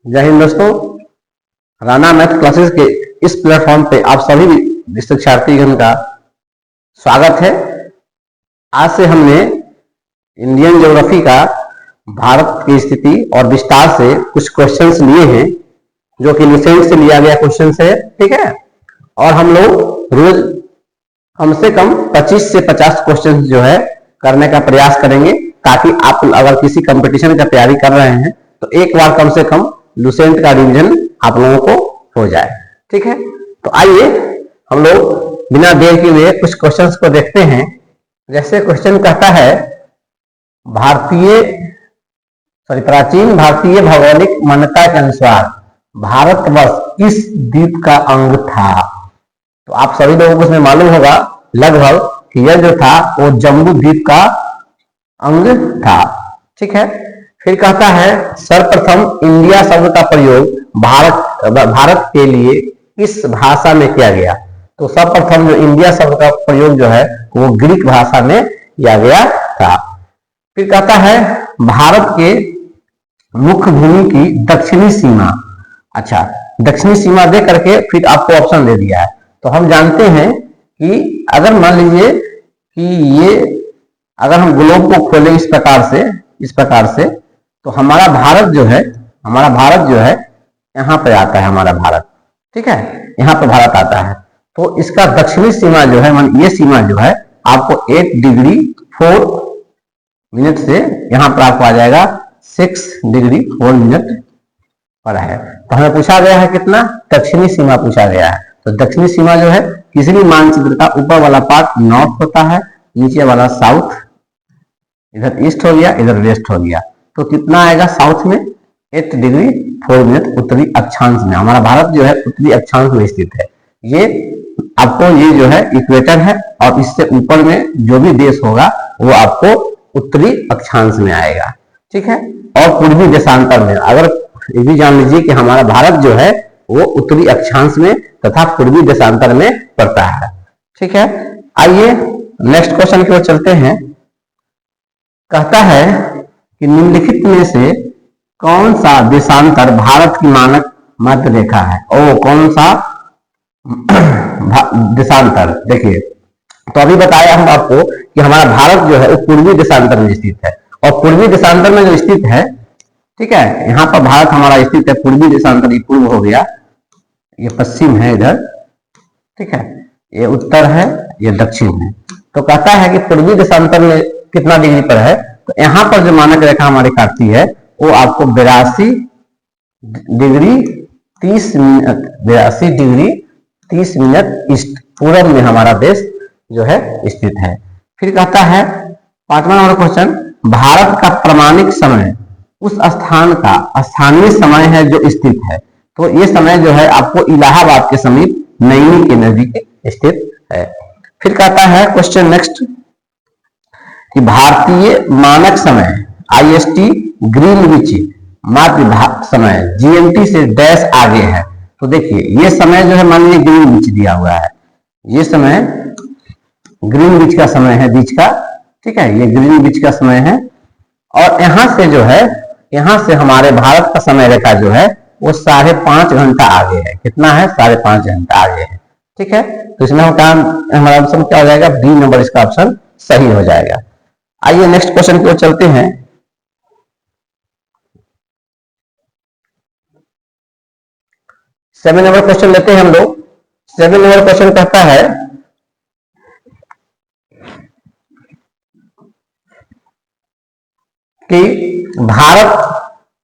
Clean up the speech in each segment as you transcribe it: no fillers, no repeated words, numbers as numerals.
जय हिंद दोस्तों, Rana math classes के इस प्लेटफॉर्म पे आप सभी शिक्षार्थीगण का स्वागत है। आज से हमने इंडियन ज्योग्राफी का भारत की स्थिति और विस्तार से कुछ क्वेश्चंस लिए हैं, जो कि लुसेंट से लिया गया क्वेश्चंस है। ठीक है, और हम लोग रोज कम से कम 25 से 50 क्वेश्चंस जो है करने का प्रयास करेंगे, ताकि आप अगर किसी कंपटीशन का तैयारी कर रहे हैं तो एक बार कम से कम लुसेंट का रिवीजन आप लोगों को हो जाए। ठीक है, तो आइए हम लोग बिना देर के हुए कुछ क्वेश्चंस को देखते हैं। जैसे क्वेश्चन कहता है, प्राचीन भारतीय भौगोलिक मान्यता के अनुसार भारतवर्ष किस द्वीप का अंग था? तो आप सभी लोगों को इसमें मालूम होगा लगभग कि यह जो था वो जम्बू द्वीप का अंग था। ठीक है, फिर कहता है सर्वप्रथम इंडिया शब्द का प्रयोग भारत के लिए किस भाषा में किया गया? तो सर्वप्रथम जो इंडिया शब्द का प्रयोग जो है वो ग्रीक भाषा में किया गया था। फिर कहता है भारत के मुख्य भूमि की दक्षिणी सीमा। अच्छा, दक्षिणी सीमा दे करके फिर आपको ऑप्शन दे दिया है। तो हम जानते हैं कि अगर मान लीजिए कि ये अगर हम ग्लोब को खोलें इस प्रकार से तो हमारा भारत जो है यहाँ पे आता है हमारा भारत। ठीक है, यहाँ पे भारत आता है। तो इसका दक्षिणी सीमा जो है, ये सीमा जो है आपको 8 डिग्री 4 मिनट से यहाँ पर आपको आ जाएगा 6 डिग्री 4 मिनट पर है। तो हमें पूछा गया है कितना? दक्षिणी सीमा पूछा गया है। तो दक्षिणी सीमा जो है किसी भी मानचित्र का ऊपर वाला पार्ट नॉर्थ होता है, नीचे वाला साउथ, इधर ईस्ट हो गया, इधर वेस्ट हो गया। तो कितना आएगा साउथ में? 8 डिग्री 4 मिनट उत्तरी अक्षांश में। हमारा भारत जो है उत्तरी अक्षांश में स्थित है। ये आपको ये जो है इक्वेटर है, और इससे ऊपर में जो भी देश होगा वो आपको उत्तरी अक्षांश में आएगा। ठीक है, और पूर्वी देशांतर में, अगर ये भी जान लीजिए कि हमारा भारत जो है वो उत्तरी अक्षांश में तथा पूर्वी देशांतर में पड़ता है। ठीक है, आइए नेक्स्ट क्वेश्चन की ओर चलते हैं। कहता है कि निम्नलिखित में से कौन सा देशांतर भारत की मानक मध्य रेखा है? ओ, कौन सा देशांतर? देखिए, तो अभी बताया हम आपको कि हमारा भारत जो है वो पूर्वी देशांतर में स्थित है, और पूर्वी देशांतर में जो स्थित है, ठीक है, यहाँ पर भारत हमारा स्थित है पूर्वी देशांतर। ये पूर्व हो गया, ये पश्चिम है इधर, ठीक है, ये उत्तर है, ये दक्षिण है। तो कहता है कि पूर्वी देशांतर में कितना डिग्री पर है? तो यहाँ पर जो मानक रेखा हमारी काटती है वो आपको 82 डिग्री 30 मिनट ईस्ट पूर्व में हमारा देश जो है स्थित है। फिर कहता है 5वां नंबर क्वेश्चन, भारत का प्रमाणिक समय उस स्थान का स्थानीय समय है जो स्थित है। तो ये समय जो है आपको इलाहाबाद के समीप नैनी के नजदीक स्थित है। फिर कहता है क्वेश्चन नेक्स्ट कि भारतीय मानक समय IST ग्रीनविच मध्य समय GMT से डैश आगे है। तो देखिए, ये समय जो है मान लीजिए ग्रीनविच दिया हुआ है, ये समय ग्रीनविच का समय है बीच का। ठीक है, ये ग्रीनविच का समय है, और यहाँ से जो है, यहाँ से हमारे भारत का समय रेखा जो है वो 5.5 घंटा आगे है। कितना है? 5.5 घंटा आगे है। ठीक है, तो इसमें हमारा ऑप्शन क्या हो जाएगा? बी नंबर इसका ऑप्शन सही हो जाएगा। आइए नेक्स्ट क्वेश्चन की ओर चलते हैं। 7 नंबर क्वेश्चन लेते हैं हम लोग। 7 नंबर क्वेश्चन कहता है कि भारत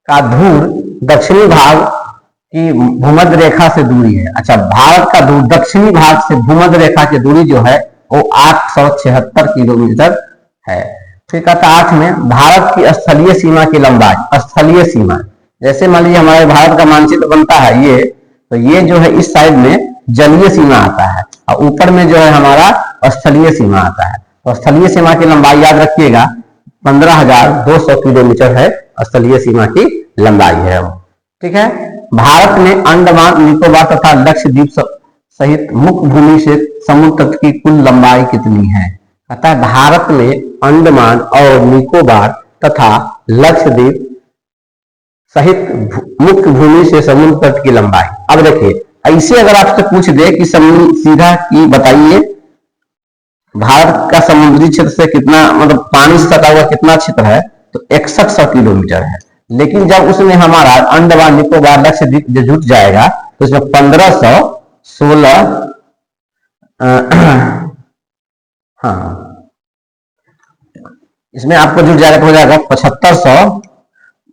का ध्रुव दक्षिणी भाग की भूमध्य रेखा से दूरी है। अच्छा, भारत का ध्रुव दक्षिणी भाग से भूमध्य रेखा की दूरी जो है वो 876 किलोमीटर है। फिर कहता 8 में भारत की स्थलीय सीमा की लंबाई। स्थलीय सीमा, जैसे मान लीजिए हमारे भारत का मानचित्र बनता है ये, तो ये जो है इस साइड में जलीय सीमा आता है, और ऊपर में जो है हमारा स्थलीय सीमा आता है। तो स्थलीय सीमा की लंबाई याद रखिएगा 15,200 किलोमीटर है स्थलीय सीमा की लंबाई है। ठीक है, भारत में अंडमान निकोबार तथा लक्षद्वीप सहित मुख्य भूमि से समुद्र तट की कुल लंबाई कितनी है? अतः भारत में अंडमान और निकोबार तथा लक्षद्वीप सहित मुख्य भूमि से समुद्र तट की लंबाई। अब देखिए ऐसे अगर आपसे पूछ दे कि सीधा की बताइए भारत का समुद्री क्षेत्र से कितना, मतलब पानी से सटा हुआ कितना क्षेत्र है, तो 6100 किलोमीटर है। लेकिन जब उसमें हमारा अंडमान निकोबार लक्षद्वीप जो जुट जाएगा तो इसमें 1516 हाँ इसमें आपको जुट जाएगा तो हो जाएगा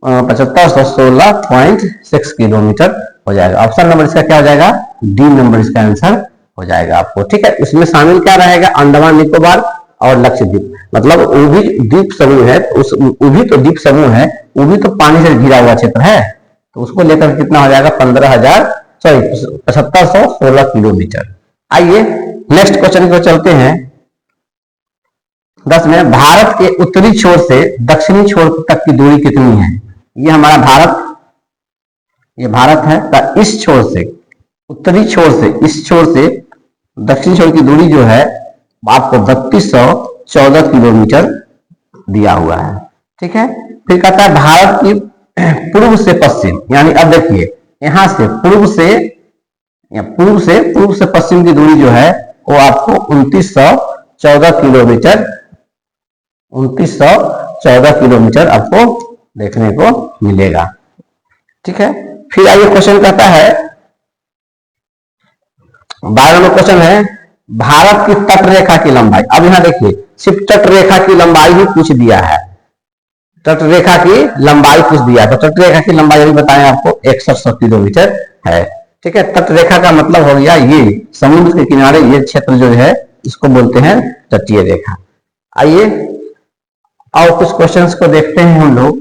7516.6 किलोमीटर हो जाएगा। ऑप्शन नंबर इसका क्या हो जाएगा, डी नंबर इसका आंसर हो जाएगा आपको। ठीक है, इसमें शामिल क्या रहेगा, अंडमान निकोबार और लक्षद्वीप, मतलब वो भी द्वीप समूह है, वो भी तो द्वीप समूह है, वो भी तो पानी से घिरा हुआ क्षेत्र है, तो उसको लेकर कितना हो जाएगा 7516 किलोमीटर। आइए नेक्स्ट क्वेश्चन को चलते हैं। 10 में भारत के उत्तरी छोर से दक्षिणी छोर तक की दूरी कितनी है। ये हमारा भारत है, तो इस छोर से, उत्तरी छोर से, इस छोर से दक्षिणी छोर की दूरी जो है आपको 3214 किलोमीटर दिया हुआ है। ठीक है, फिर कहता है भारत की पूर्व से पश्चिम, यानी अब देखिए यहां से पूर्व से पश्चिम की दूरी जो है वो आपको 2914 किलोमीटर आपको देखने को मिलेगा। ठीक है, फिर आइए क्वेश्चन कहता है 12 नंबर क्वेश्चन है भारत की तट रेखा की लंबाई। अब यहां देखिए सिर्फ तट रेखा की लंबाई ही पूछ दिया है, तट रेखा की लंबाई पूछ दिया, तो तट रेखा की लंबाई अभी बताएं आपको 6100 किलोमीटर है। ठीक है, तट रेखा का मतलब हो गया ये समुद्र के किनारे ये क्षेत्र जो है इसको बोलते हैं तटीय रेखा। आइए और कुछ क्वेश्चंस को देखते हैं हम लोग।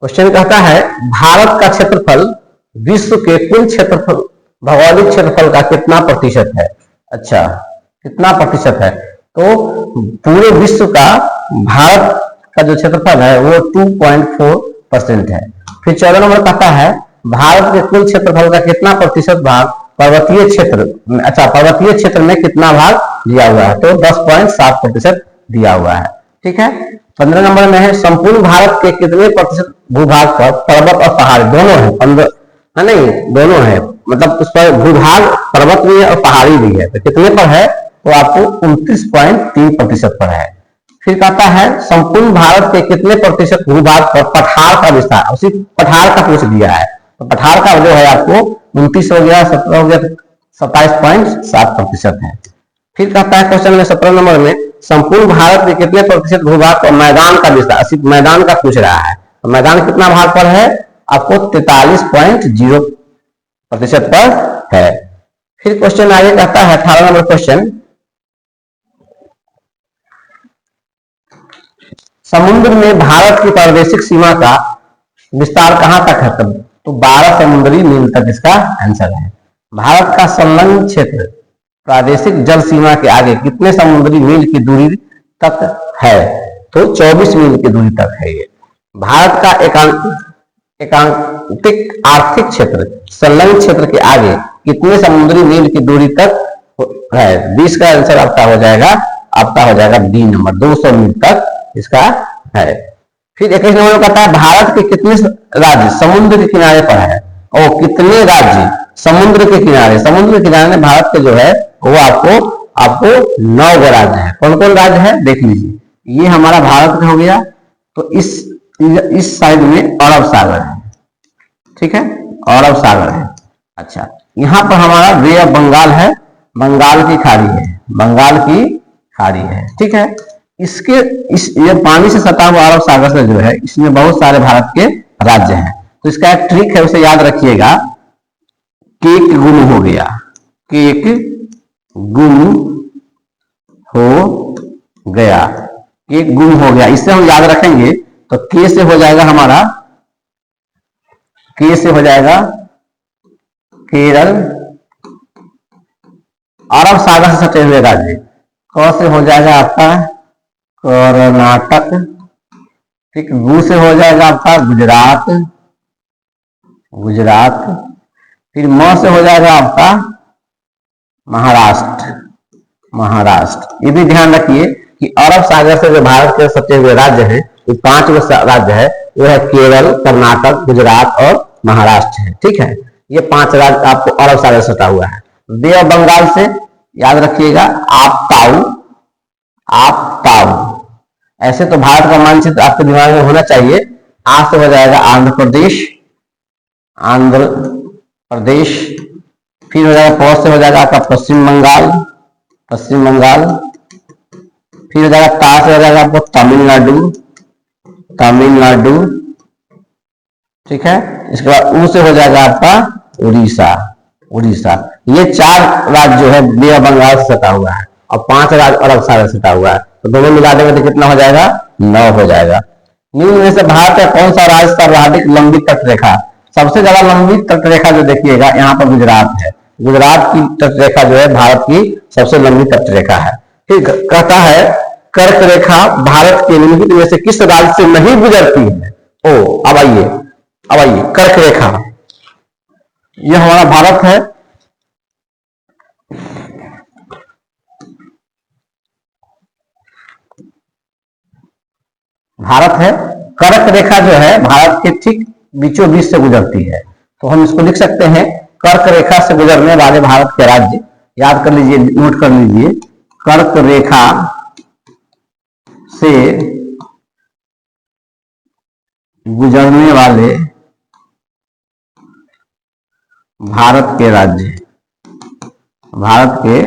क्वेश्चन कहता है भारत का क्षेत्रफल विश्व के कुल क्षेत्रफल, भौगोलिक क्षेत्रफल का कितना प्रतिशत है। अच्छा, कितना प्रतिशत है, तो पूरे विश्व का भारत का जो क्षेत्रफल है वो 2.4% है। फिर 14 नंबर कहता है भारत के कुल क्षेत्रफल का कितना प्रतिशत भाग पर्वतीय क्षेत्र, अच्छा पर्वतीय क्षेत्र में कितना भाग दिया हुआ है, तो 10.7% दिया हुआ है। ठीक है, 15 नंबर में है संपूर्ण भारत के कितने प्रतिशत भूभाग पर पर्वत और पहाड़ दोनों है, 15 नहीं दोनों है, मतलब उस पर भूभाग पर्वत भी है और पहाड़ी भी है, तो कितने पर है, तो आपको 29.3% पर है। फिर कहता है संपूर्ण भारत के कितने प्रतिशत भूभाग पर पठार का विस्तार, उसी पठार का पूछ दिया है, तो पठार का जो है आपको 29 हो गया, 17 हो गया, 27.7% है। फिर कहता है क्वेश्चन में 17 नंबर में संपूर्ण भारत के कितने प्रतिशत भूभाग पर मैदान का विस्तार, सिर्फ मैदान का पूछ रहा है, तो मैदान कितना भाग पर है, आपको 43.0% पर है। फिर क्वेश्चन आगे कहता है 18 नंबर क्वेश्चन, समुद्र में भारत की प्रादेशिक सीमा का विस्तार कहां तक है, तो 12 समुद्री मील तक इसका आंसर है। भारत का संलग्न क्षेत्र प्रादेशिक जल सीमा के आगे कितने समुद्री मील की दूरी तक है, तो 24 मील की दूरी तक है। ये भारत का एकांकिक आर्थिक क्षेत्र संलग्न क्षेत्र के आगे कितने समुद्री मील की दूरी तक है, 20 का आंसर आपका हो जाएगा बी नंबर, 200 मील तक इसका है। फिर 21 नंबर में कहता है भारत के कितने राज्य समुद्र के किनारे पर है, और कितने राज्य समुद्र के किनारे भारत के जो है वो आपको 9 राज्य है। कौन कौन राज्य है देख लीजिए, ये हमारा भारत का हो गया, तो इस साइड में अरब सागर है। ठीक है, अरब सागर है। अच्छा, यहाँ पर हमारा बे ऑफ बंगाल है, बंगाल की खाड़ी है। ठीक है, ये पानी से सटा हुआ अरब सागर से जो है इसमें बहुत सारे भारत के राज्य हैं, तो इसका एक ट्रिक है उसे याद रखिएगा, केक गुम हो गया, केक गुम हो गया, इससे हम याद रखेंगे, तो के से हो जाएगा हमारा, केरल, अरब सागर से सटे हुए राज्य, क से हो जाएगा आपका कर्नाटक, ठीक, गु से हो जाएगा आपका गुजरात, फिर म से हो जाएगा आपका महाराष्ट्र, महाराष्ट्र। ये भी ध्यान रखिए कि अरब सागर से जो भारत के सटे हुए राज्य हैं, वो 5 राज्य है, वो है केरल, कर्नाटक, गुजरात और महाराष्ट्र है। ठीक है, ये 5 राज्य आपको अरब सागर से सटा हुआ है। बे ऑफ बंगाल से याद रखिएगा आपताऊ, आपताऊ। ऐसे तो भारत का मानचित्र आपके दिमाग में होना चाहिए। आ से हो जाएगा आंध्र प्रदेश, आंध्र प्रदेश। फिर हो जाएगा प से हो जाएगा आपका पश्चिम बंगाल, पश्चिम बंगाल। फिर हो जाएगा ता से हो जाएगा आपको तमिलनाडु, तमिलनाडु। ठीक है, इसके बाद ऊ से हो जाएगा आपका उड़ीसा, उड़ीसा। ये 4 राज्य जो है बे ऑफ बंगाल से सटा हुआ है और 5 राज्य अरब सागर से सटा हुआ है। तो दोनों मिला देंगे तो कितना हो जाएगा? 9 हो जाएगा। निम्न में से भारत का कौन सा राज्य सर्वाधिक लंबी तटरेखा? सबसे ज्यादा लंबी तटरेखा जो देखिएगा यहाँ पर गुजरात है। गुजरात की तटरेखा जो है भारत की सबसे लंबी तटरेखा है। ठीक, कहता है कर्क रेखा भारत के निम्नलिखित में से किस राज्य से नहीं गुजरती है? ओ, अब आइए, अब आइए, कर्क रेखा यह हमारा भारत है। भारत है, कर्क रेखा जो है भारत के ठीक बीचों बीच से गुजरती है। तो हम इसको लिख सकते हैं कर्क रेखा से गुजरने वाले भारत के राज्य, याद कर लीजिए, नोट कर लीजिए, कर्क रेखा से गुजरने वाले भारत के राज्य, भारत के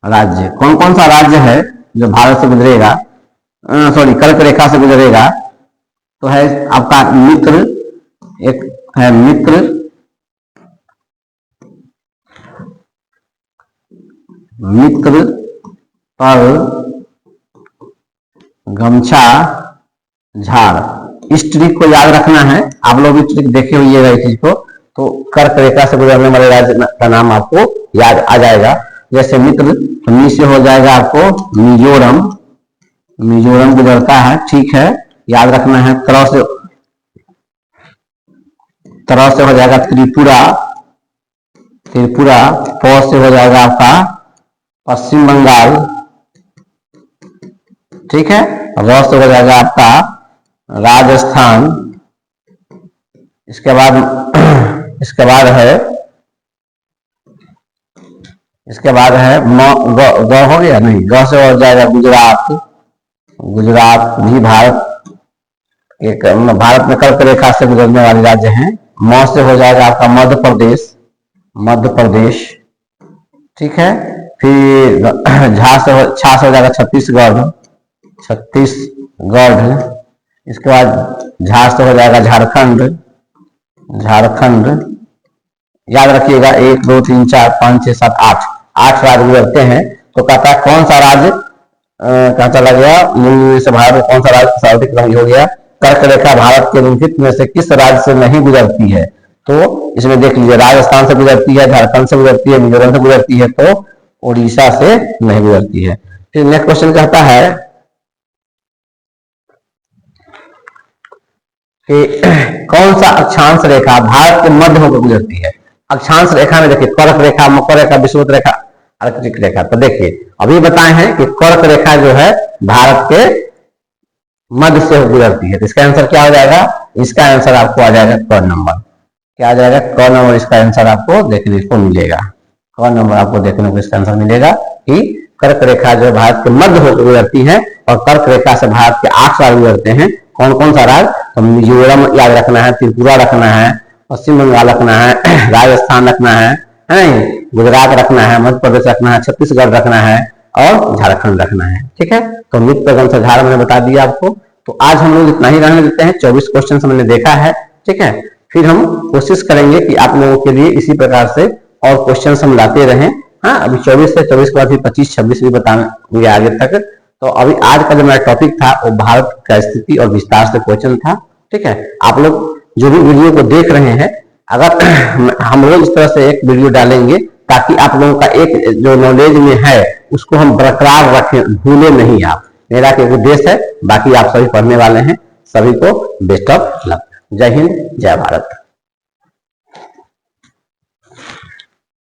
राज्य कौन कौन सा राज्य है जो भारत से गुजरेगा, सॉरी कर्क रेखा से गुजरेगा? तो है आपका मित्र, एक है मित्र, मित्र पर गमछा झाड़। इस ट्रिक को याद रखना है, आप लोग भी ट्रिक देखे हुए इस चीज को। तो कर्क रेखा से गुजरने वाले राज्य का नाम आपको याद आ जाएगा। जैसे मित्र, तो मी से हो जाएगा आपको मिजोरम, मिजोरम गुजरता है। ठीक है, याद रखना है। तरह से हो जाएगा त्रिपुरा, त्रिपुरा। प से हो जाएगा आपका पश्चिम बंगाल। ठीक है, र से हो जाएगा आपका राजस्थान। इसके बाद है, इसके बाद है ग हो गया नहीं, ग से हो जाएगा गुजरात। गुजरात भी भारत में कर्क रेखा से गुजरने वाले राज्य हैं। म से हो जाएगा आपका मध्य प्रदेश, मध्य प्रदेश। ठीक है, फिर छा से हो जाएगा छत्तीसगढ़, छत्तीसगढ़। इसके बाद झा से हो जाएगा झारखंड, झारखंड। याद रखिएगा 1 2 3 4 5 6 7 8 राज्य गुजरते हैं। तो कहता है कौन सा राज्य कहाँ चला गया? निम्न से भारत में कौन सा राज्य सर्वाधिक लंबी हो गया? कर्क रेखा भारत के निम्नलिखित में से किस राज्य से नहीं गुजरती है? तो इसमें देख लीजिए, राजस्थान से गुजरती है, झारखंड से गुजरती है, मिजोरम से गुजरती है, तो उड़ीसा से नहीं गुजरती है। फिर नेक्स्ट क्वेश्चन कहता है कि कौन सा अक्षांश रेखा भारत के मध्य होकर गुजरती है? अक्षांश रेखा में देखिए कर्क रेखा, मकर रेखा, विषुवत रेखा, आर्कटिक रेखा। तो देखिए अभी बताए हैं कि कर्क रेखा जो है भारत के मध्य से गुजरती है। तो इसका आंसर क्या हो जाएगा? इसका आंसर आपको आ जाएगा क नंबर। क्या आ जाएगा? क नंबर इसका आंसर आपको देखने को मिलेगा। क नंबर आपको देखने को इसका आंसर मिलेगा कि कर्क रेखा जो भारत के मध्य होकर गुजरती है और कर्क रेखा से भारत के 8 राज्य गुजरते हैं। कौन कौन सा राज्य? तो मिजोरम याद रखना है, त्रिपुरा रखना है, पश्चिम बंगाल रखना है, राजस्थान रखना है, गुजरात रखना है, मध्य प्रदेश रखना है, छत्तीसगढ़ रखना है और झारखंड रखना है। ठीक है, तो मित्र गमछा झाड़ मैंने बता दिया आपको। तो आज हम लोग इतना ही रहने देते हैं। 24 क्वेश्चन हमने देखा है। ठीक है, फिर हम कोशिश करेंगे कि आप लोगों के लिए इसी प्रकार से और क्वेश्चन हम लाते रहें। हाँ, अभी 24 से 24 के बाद 25 26 भी बताएंगे आगे तक। तो अभी आज का जो मेरा टॉपिक था वो भारत का स्थिति और विस्तार से क्वेश्चन था। ठीक है, आप लोग जो भी वीडियो को देख रहे हैं, अगर हम लोग इस तरह से एक वीडियो डालेंगे ताकि आप लोगों का एक जो नॉलेज में है उसको हम बरकरार रखें, भूले नहीं आप। मेरा एक उद्देश्य है। बाकी आप सभी पढ़ने वाले हैं। सभी को बेस्ट ऑफ लक। जय हिंद, जय भारत।